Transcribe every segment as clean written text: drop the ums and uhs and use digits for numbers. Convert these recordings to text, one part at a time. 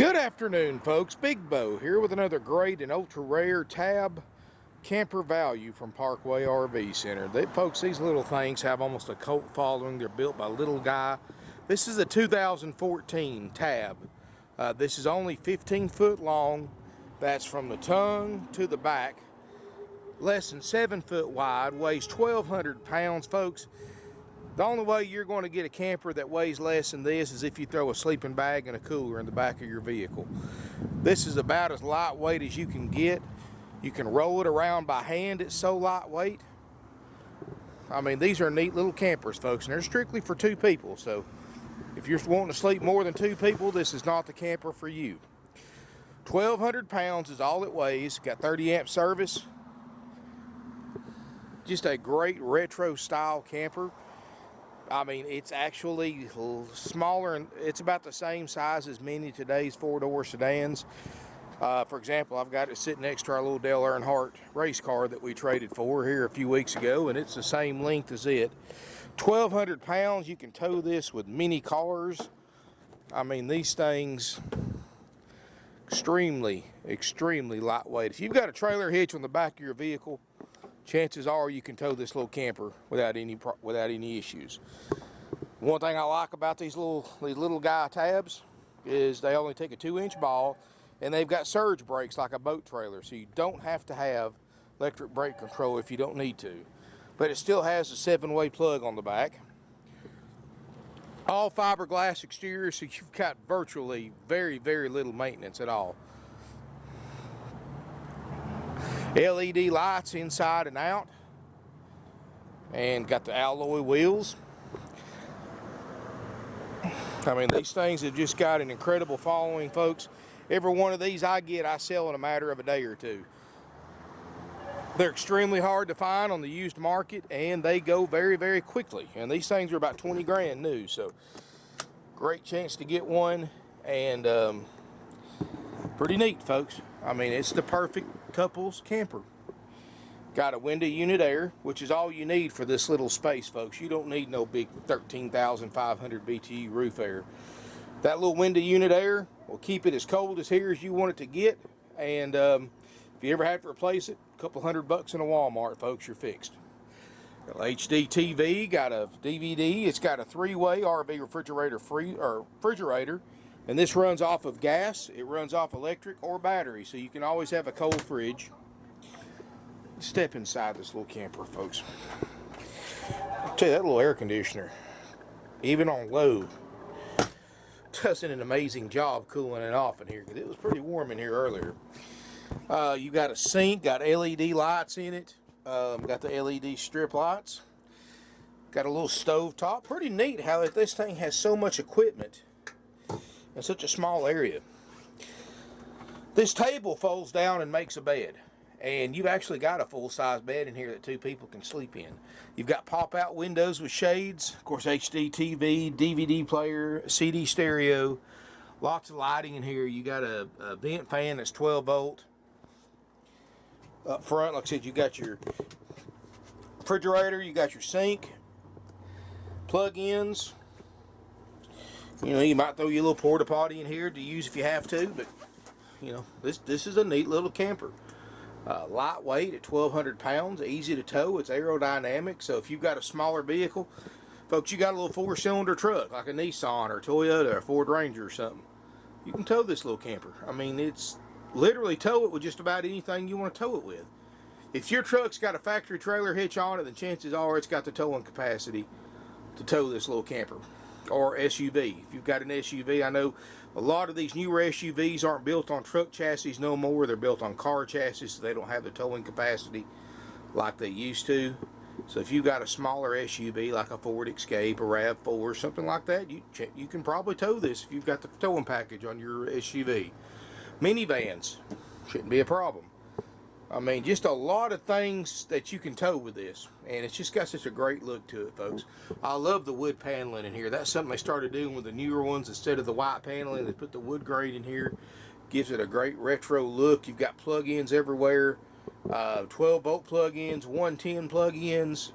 Good afternoon, folks. Big Bo here with another great and ultra rare tab camper value from Parkway RV Center. Folks, these little things have almost a cult following. They're built by a little guy. This is a 2014 tab. This is only 15 foot long. That's from the tongue to the back. Less than 7 foot wide. Weighs 1,200 pounds, folks. The only way you're going to get a camper that weighs less than this is if you throw a sleeping bag and a cooler in the back of your vehicle. This is about as lightweight as you can get. You can roll it around by hand. It's so lightweight. I mean, these are neat little campers, folks, and they're strictly for 2 people. So if you're wanting to sleep more than 2 people, this is not the camper for you. 1,200 pounds is all it weighs. Got 30 amp service. Just a great retro style camper. I mean, it's actually smaller, and it's about the same size as many of today's 4-door sedans. For example, I've got it sitting next to our little Dale Earnhardt race car that we traded for here a few weeks ago, and it's the same length as it. 1,200 pounds, you can tow this with mini cars. I mean, these things, extremely lightweight. If you've got a trailer hitch on the back of your vehicle, chances are you can tow this little camper without any issues. One thing I like about these little guy tabs is they only take a 2-inch ball, and they've got surge brakes like a boat trailer, so you don't have to have electric brake control if you don't need to. But it still has a 7-way plug on the back. All fiberglass exterior, so you've got virtually very little maintenance at all. LED lights inside and out, and got the alloy wheels. I mean, these things have just got an incredible following, folks. Every one of these I sell in a matter of a day or 2. They're extremely hard to find on the used market, and they go very quickly, and these things are about 20 grand new, so great chance to get one, and pretty neat, folks. I mean, it's the perfect couples camper. Got a window unit air, which is all you need for this little space, folks. You don't need no big 13,500 BTU roof air. That little window unit air will keep it as cold as here as you want it to get, and if you ever have to replace it, a couple $100 in a Walmart, folks, you're fixed. Got an HDTV, got a DVD. It's got a 3-way RV refrigerator. And this runs off of gas, it runs off electric or battery, so you can always have a cold fridge. Step inside this little camper, folks. I'll tell you, that little air conditioner, even on low, does an amazing job cooling it off in here, because it was pretty warm in here earlier. You got a sink, got LED lights in it, got the LED strip lights, got a little stove top. Pretty neat how this thing has so much equipment in such a small area. This table folds down and makes a bed, and you've actually got a full-size bed in here that 2 people can sleep in. You've got pop-out windows with shades, of course HDTV, DVD player, CD stereo, lots of lighting in here. You got a vent fan that's 12 volt. Up front, like I said, you got your refrigerator, you got your sink, plug-ins. You know, you might throw your little porta potty in here to use if you have to, but you know, this is a neat little camper. Lightweight at 1,200 pounds, easy to tow. It's aerodynamic, so if you've got a smaller vehicle, folks, you got a little 4-cylinder truck like a Nissan or a Toyota or a Ford Ranger or something, you can tow this little camper. I mean, it's literally tow it with just about anything you want to tow it with. If your truck's got a factory trailer hitch on it, then chances are it's got the towing capacity to tow this little camper. Or SUV. If you've got an SUV, I know a lot of these newer SUVs aren't built on truck chassis no more. They're built on car chassis, so they don't have the towing capacity like they used to. So if you've got a smaller SUV like a Ford Escape, a RAV4, something like that, you can probably tow this if you've got the towing package on your SUV. Minivans shouldn't be a problem. I mean, just a lot of things that you can tow with this, and it's just got such a great look to it, folks. I love the wood paneling in here. That's something they started doing with the newer ones. Instead of the white paneling, they put the wood grain in here. Gives it a great retro look. You've got plug-ins everywhere. 12 volt plug-ins, 110 plug-ins.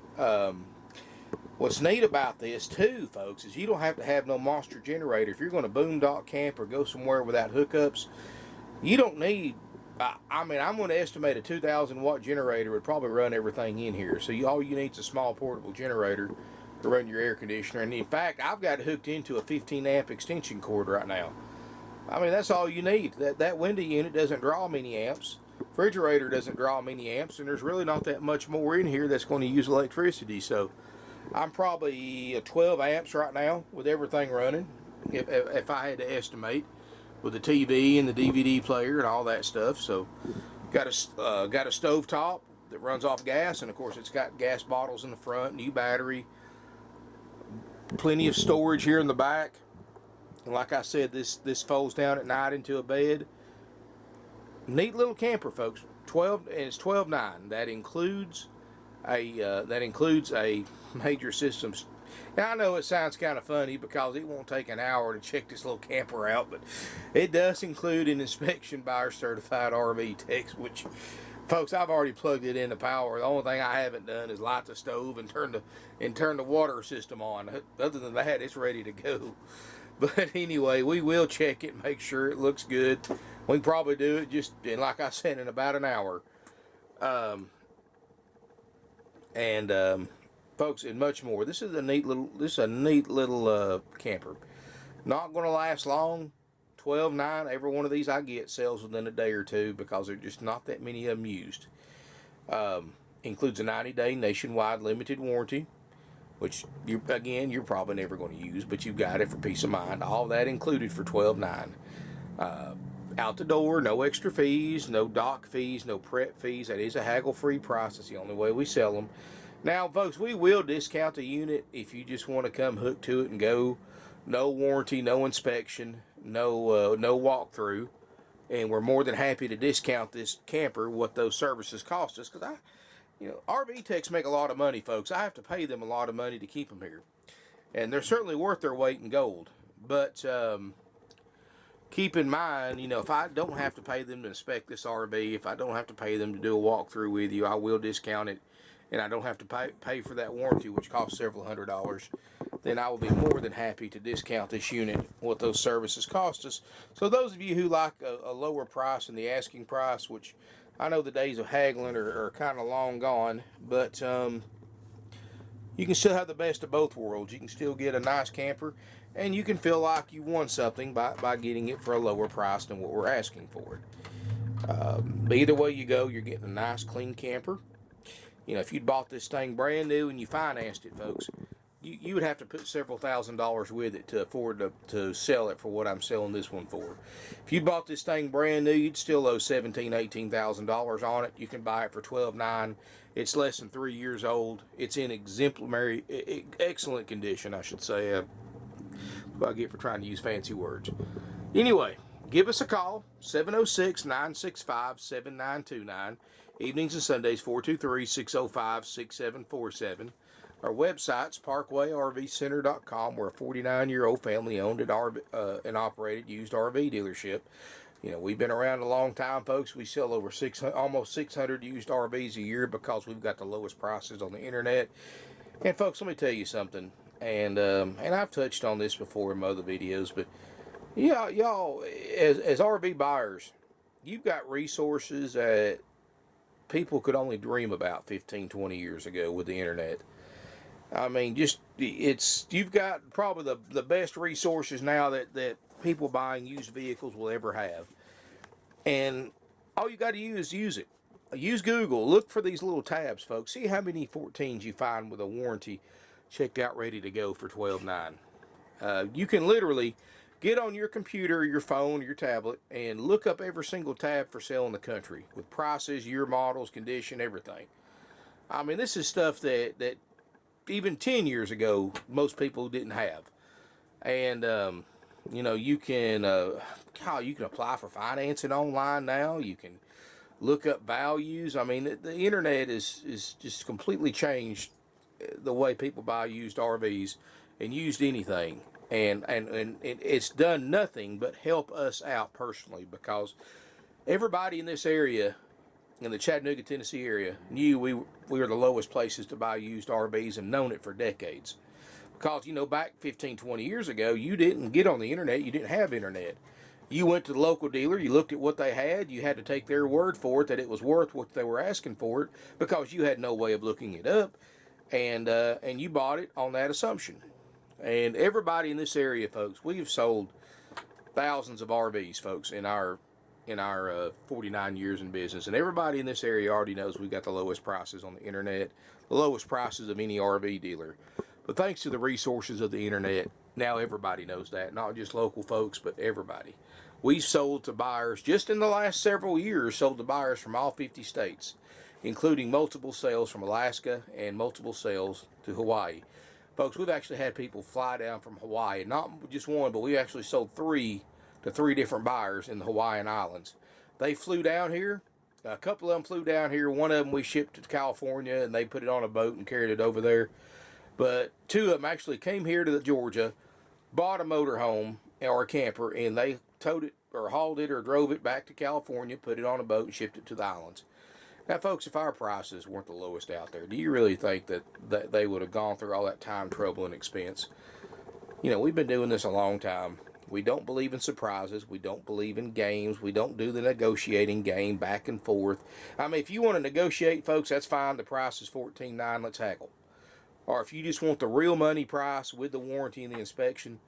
What's neat about this too, folks, is you don't have to have no monster generator. If you're going to boondock camp or go somewhere without hookups, you don't need. I mean, I'm going to estimate a 2,000 watt generator would probably run everything in here. So all you need is a small portable generator to run your air conditioner. And in fact, I've got it hooked into a 15 amp extension cord right now. I mean, that's all you need. That window unit doesn't draw many amps. Refrigerator doesn't draw many amps, and there's really not that much more in here that's going to use electricity. So I'm probably 12 amps right now with everything running, if I had to estimate, with the TV and the DVD player and all that stuff. So got a stovetop that runs off gas, and of course it's got gas bottles in the front, new battery, plenty of storage here in the back. And like I said, this folds down at night into a bed. Neat little camper, folks. 12, and it's 12.9. That includes a major systems. Now I know it sounds kind of funny because it won't take an hour to check this little camper out, but it does include an inspection by our certified RV techs, which, folks, I've already plugged it into power. The only thing I haven't done is light the stove and turn the water system on. Other than that, it's ready to go. But anyway, we will check it, make sure it looks good. We can probably do it just, and like I said, in about an hour. Folks, and much more. This is a neat little camper. Not going to last long. 12.9. Every one of these I get sells within a day or two because there's just not that many of them used. Includes a 90-day nationwide limited warranty, which you're probably never going to use, but you've got it for peace of mind. All that included for $12.9. Out the door, no extra fees, no dock fees, no prep fees. That is a haggle-free price. That's the only way we sell them. Now, folks, we will discount the unit if you just want to come hook to it and go. No warranty, no inspection, no walkthrough, and we're more than happy to discount this camper what those services cost us, because RV techs make a lot of money, folks. I have to pay them a lot of money to keep them here, and they're certainly worth their weight in gold. But keep in mind, if I don't have to pay them to inspect this RV, if I don't have to pay them to do a walkthrough with you, I will discount it, and I don't have to pay for that warranty, which costs several $100s, then I will be more than happy to discount this unit, what those services cost us. So those of you who like a lower price than the asking price, which I know the days of haggling are kind of long gone, but you can still have the best of both worlds. You can still get a nice camper, and you can feel like you won something by getting it for a lower price than what we're asking for it. But either way you go, you're getting a nice, clean camper. If you'd bought this thing brand new and you financed it, folks, you would have to put several $1,000s with it to afford to sell it for what I'm selling this one for. If you bought this thing brand new, you'd still owe $17,000, $18,000 on it. You can buy it for $12.9. It's less than 3 years old. It's in excellent condition, I should say. What I get for trying to use fancy words. Anyway, give us a call, 706-965-7929. Evenings and Sundays, 423-605-6747. Our website's parkwayrvcenter.com. We're a 49-year-old family-owned and operated used RV dealership. We've been around a long time, folks. We sell over almost 600 used RVs a year because we've got the lowest prices on the internet. And folks, let me tell you something. And I've touched on this before in my other videos, but yeah, y'all, as RV buyers, you've got resources that people could only dream about 15, 20 years ago with the internet. I mean, you've got probably the best resources now that people buying used vehicles will ever have. And all you got to use it. Use Google. Look for these little tabs, folks. See how many 14s you find with a warranty checked out, ready to go for $12.9. You can literally get on your computer, your phone, or your tablet, and look up every single tab for sale in the country with prices, year, models, condition, everything. I mean, this is stuff that even 10 years ago most people didn't have. And you can apply for financing online now. You can look up values. I mean, the internet is just completely changed the way people buy used RVs and used anything. And it's done nothing but help us out personally, because everybody in this area in the Chattanooga, Tennessee area knew we were the lowest places to buy used RVs and known it for decades. Because, you know, back 15, 20 years ago, you didn't get on the internet. You didn't have internet. You went to the local dealer. You looked at what they had. You had to take their word for it that it was worth what they were asking for it because you had no way of looking it up. And you bought it on that assumption. And everybody in this area, folks, we've sold thousands of RVs, folks, in our 49 years in business, and everybody in this area already knows we've got the lowest prices on the internet, the lowest prices of any RV dealer. But thanks to the resources of the internet, now everybody knows that, not just local folks, but everybody. We've sold to buyers just in the last several years, sold to buyers from all 50 states, including multiple sales from Alaska and multiple sales to Hawaii. Folks, we've actually had people fly down from Hawaii, not just one, but we actually sold three to three different buyers in the Hawaiian Islands. They flew down here. A couple of them flew down here. One of them we shipped to California, and they put it on a boat and carried it over there. But two of them actually came here to Georgia, bought a motorhome or a camper, and they towed it or hauled it or drove it back to California, put it on a boat, and shipped it to the islands. Now, folks, if our prices weren't the lowest out there, do you really think that they would have gone through all that time, trouble, and expense? You know, we've been doing this a long time. We don't believe in surprises. We don't believe in games. We don't do the negotiating game back and forth. I mean, if you want to negotiate, folks, that's fine. The price is $14,900. Let's haggle. Or if you just want the real money price with the warranty and the inspection,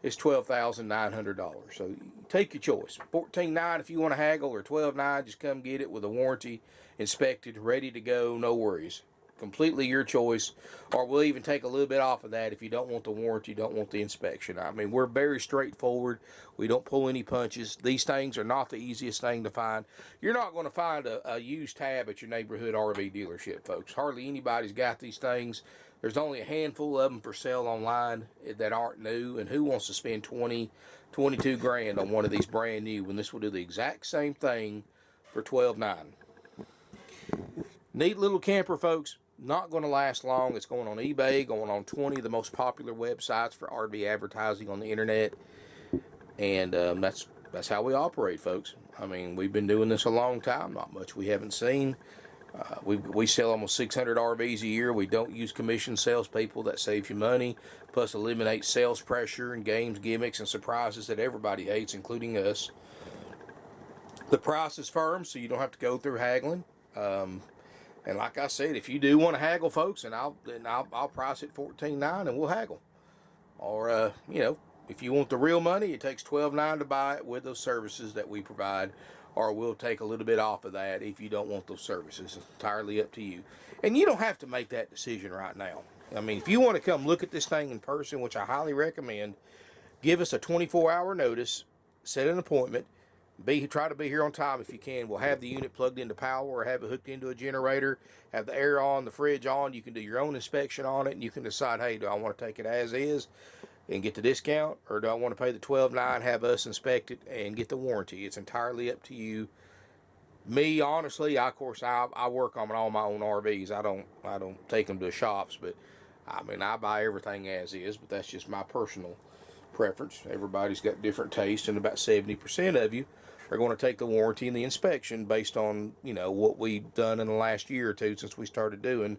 it's $12,900. So take your choice. $14,900 if you want to haggle, or $12,900, just come get it with a warranty, inspected, ready to go, no worries. Completely your choice. Or we'll even take a little bit off of that if you don't want the warranty, don't want the inspection. I mean, we're very straightforward. We don't pull any punches. These things are not the easiest thing to find. You're not going to find a used tab at your neighborhood RV dealership, folks. Hardly anybody's got these things. There's only a handful of them for sale online that aren't new, and who wants to spend 20, 22 grand on one of these brand new when this will do the exact same thing for $12,900? Neat little camper, folks. Not going to last long. It's going on eBay, going on 20 of the most popular websites for RV advertising on the internet, and that's how we operate, folks. I mean, we've been doing this a long time. Not much we haven't seen. We sell almost 600 RVs a year. We don't use commission salespeople. That saves you money, plus eliminates sales pressure and games, gimmicks, and surprises that everybody hates, including us. The price is firm, so you don't have to go through haggling. And like I said, if you do want to haggle, folks, and I'll price it $14,900 and we'll haggle. Or you know, if you want the real money, it takes $12,900 to buy it with those services that we provide. Or we'll take a little bit off of that if you don't want those services. It's entirely up to you. And you don't have to make that decision right now. I mean, if you want to come look at this thing in person, which I highly recommend, give us a 24-hour notice, set an appointment, try to be here on time if you can. We'll have the unit plugged into power or have it hooked into a generator, have the air on, the fridge on. You can do your own inspection on it, and you can decide, hey, do I want to take it as is and get the discount, or do I want to pay the $12,900, have us inspect it, and get the warranty? It's entirely up to you. Me, honestly, of course, I work on all my own RVs. I don't take them to shops, but I mean, I buy everything as is, but that's just my personal preference. Everybody's got different tastes, and about 70% of you are going to take the warranty and the inspection based on, you know, what we've done in the last year or two since we started doing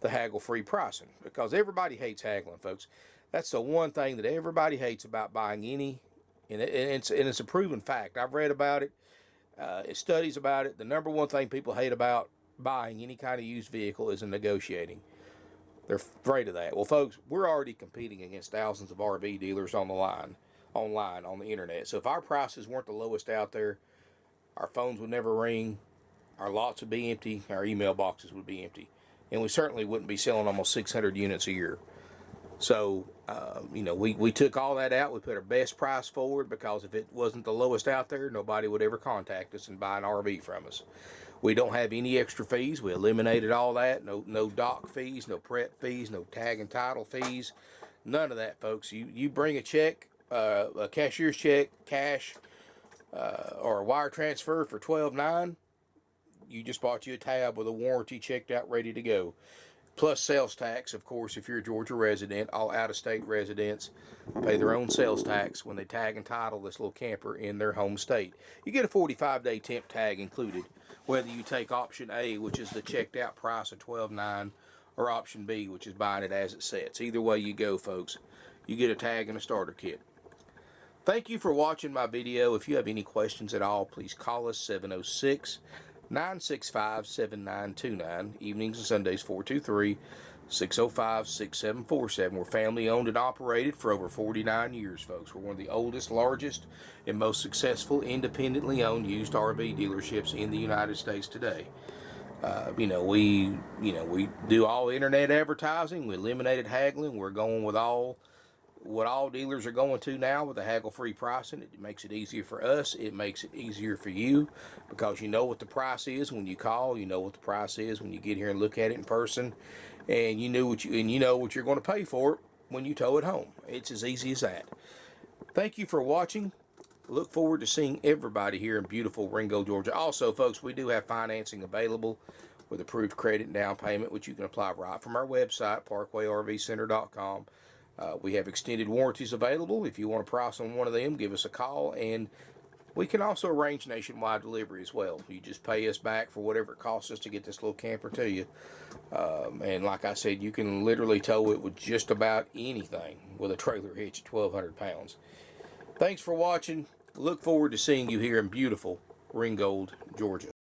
the haggle-free pricing, because everybody hates haggling, folks. That's the one thing that everybody hates about buying any, and it's a proven fact. I've read about it, studies about it. The number one thing people hate about buying any kind of used vehicle is in negotiating. They're afraid of that. Well, folks, we're already competing against thousands of RV dealers online on the internet. So if our prices weren't the lowest out there, our phones would never ring, our lots would be empty, our email boxes would be empty, and we certainly wouldn't be selling almost 600 units a year. So, you know, we took all that out. We put our best price forward, because if it wasn't the lowest out there, nobody would ever contact us and buy an RV from us. We don't have any extra fees. We eliminated all that. No dock fees, no prep fees, no tag and title fees. None of that, folks. You bring a check, a cashier's check, cash, or a wire transfer for $12,900. You just bought you a tab with a warranty checked out, ready to go. plus sales tax. Of course, if you're a Georgia resident, all out-of-state residents pay their own sales tax when they tag and title this little camper in their home state. You get a 45-day temp tag included, whether you take option A, which is the checked out price of $12.9, or option B, which is buying it as it sets. Either way you go, folks, you get a tag and a starter kit. Thank you for watching my video. If you have any questions at all, please call us 706-965-7929. Evenings and Sundays 423-605-6747. We're family owned and operated for over 49 years, folks. We're one of the oldest, largest, and most successful independently owned used RV dealerships in the United States today. We do all internet advertising. We eliminated haggling. We're going with what all dealers are going to now with the haggle-free pricing. It makes it easier for us. It makes it easier for you because you know what the price is when you call. You know what the price is when you get here and look at it in person, and you know what you're going to pay for it when you tow it home. It's as easy as that. Thank you for watching. Look forward to seeing everybody here in beautiful Ringo, Georgia. Also, folks, we do have financing available with approved credit and down payment, which you can apply right from our website, parkwayrvcenter.com. We have extended warranties available. If you want a price on one of them, give us a call, and we can also arrange nationwide delivery as well. You just pay us back for whatever it costs us to get this little camper to you. And like I said, you can literally tow it with just about anything with a trailer hitch at 1,200 pounds. Thanks for watching. Look forward to seeing you here in beautiful Ringgold, Georgia.